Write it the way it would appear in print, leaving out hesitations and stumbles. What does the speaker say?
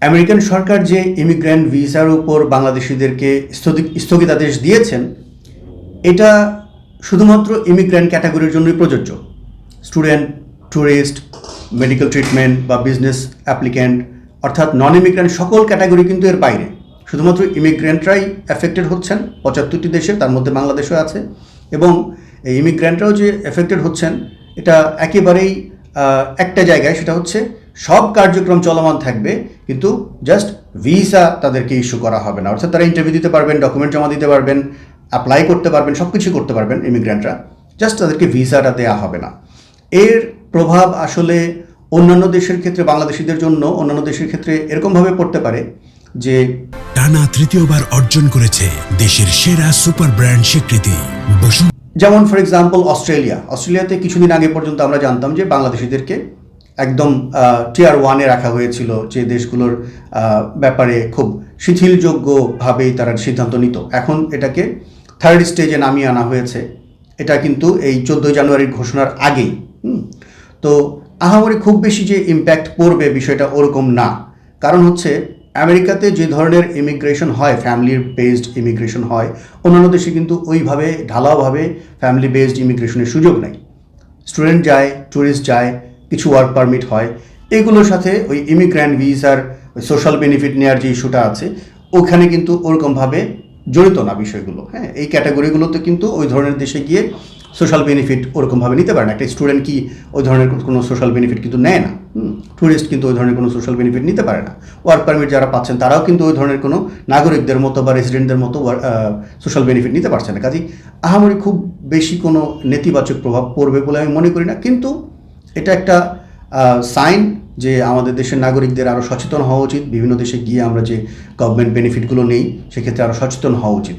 American সরকার যে immigrant ভিসার উপর বাংলাদেশিদেরকে স্থগিতাদেশ দিয়েছেন, এটা শুধুমাত্র ইমিগ্রেন্ট ক্যাটাগরির জন্যই প্রযোজ্য। স্টুডেন্ট, ট্যুরিস্ট, মেডিকেল ট্রিটমেন্ট বা বিজনেস অ্যাপ্লিক্যান্ট অর্থাৎ নন ইমিগ্রেন্ট সকল ক্যাটাগরি কিন্তু এর বাইরে। শুধুমাত্র ইমিগ্রেন্টরাই এফেক্টেড হচ্ছেন 75টি দেশে, তার মধ্যে বাংলাদেশও আছে। এবং এই ইমিগ্রেন্টরাও যে এফেক্টেড হচ্ছেন এটা একেবারেই একটা জায়গায়, সেটা হচ্ছে সব কার্যক্রম চলমান থাকবে, কিন্তু জাস্ট ভিসা তাদেরকে ইস্যু করা হবে না। অর্থাৎ তারা ইন্টারভিউ দিতে পারবেন, ডকুমেন্ট জমা দিতে পারবেন, অ্যাপ্লাই করতে পারবেন, সব কিছু করতে পারবেন ইমিগ্রেন্টরা, জাস্ট তাদেরকে ভিসাটা দেওয়া হবে না। এর প্রভাব আসলে অন্যান্য দেশের ক্ষেত্রে, বাংলাদেশিদের জন্য অন্যান্য দেশের ক্ষেত্রে এরকমভাবে পড়তে পারে যে টানা তৃতীয়বার অর্জন করেছে দেশের সেরা সুপার ব্র্যান্ড স্বীকৃতি। যেমন ফর এক্সাম্পল অস্ট্রেলিয়াতে কিছুদিন আগে পর্যন্ত আমরা জানতাম যে বাংলাদেশিদেরকে একদম টিয়ার 1-এ রাখা হয়েছিল, যে দেশগুলোর ব্যাপারে খুব শিথিলযোগ্যভাবেই তারা সিদ্ধান্ত নিত। এখন এটাকে 3rd স্টেজে নামিয়ে আনা হয়েছে। এটা কিন্তু এই 14 জানুয়ারির ঘোষণার আগেই। তো আহামরি খুব বেশি যে ইম্প্যাক্ট পড়বে বিষয়টা ওরকম না। কারণ হচ্ছে আমেরিকাতে যে ধরনের ইমিগ্রেশন হয়, ফ্যামিলি বেসড ইমিগ্রেশন হয়, অন্যান্য দেশে কিন্তু ওইভাবে ঢালাওভাবে ফ্যামিলি বেসড ইমিগ্রেশনের সুযোগ নেই। স্টুডেন্ট যায়, ট্যুরিস্ট যায়, কিছু ওয়ার্ক পারমিট হয়, এগুলোর সাথে ওই ইমিগ্র্যান্ট ভিসার ওই সোশ্যাল বেনিফিট নেওয়ার যে ইস্যুটা আছে ওখানে কিন্তু ওরকমভাবে জড়িত না বিষয়গুলো। হ্যাঁ, এই ক্যাটাগরিগুলোতে কিন্তু ওই ধরনের দেশে গিয়ে সোশ্যাল বেনিফিট ওরকমভাবে নিতে পারে না। একটা স্টুডেন্ট কি ওই ধরনের কোনো সোশ্যাল বেনিফিট কিন্তু নেয় না। ট্যুরিস্ট কিন্তু ওই ধরনের কোনো সোশ্যাল বেনিফিট নিতে পারে না। ওয়ার্ক পারমিট যারা পাচ্ছেন তারাও কিন্তু ওই ধরনের কোনো নাগরিকদের মতো বা রেসিডেন্টদের মতো সোশ্যাল বেনিফিট নিতে পারছে না। কাজেই আহামরি খুব বেশি কোনো নেতিবাচক প্রভাব পড়বে বলে আমি মনে করি না। কিন্তু এটা একটা সাইন যে আমাদের দেশের নাগরিকদের আরও সচেতন হওয়া উচিত। বিভিন্ন দেশে গিয়ে আমরা যে গভর্নমেন্ট বেনিফিটগুলো নেই সেক্ষেত্রে আরও সচেতন হওয়া উচিত।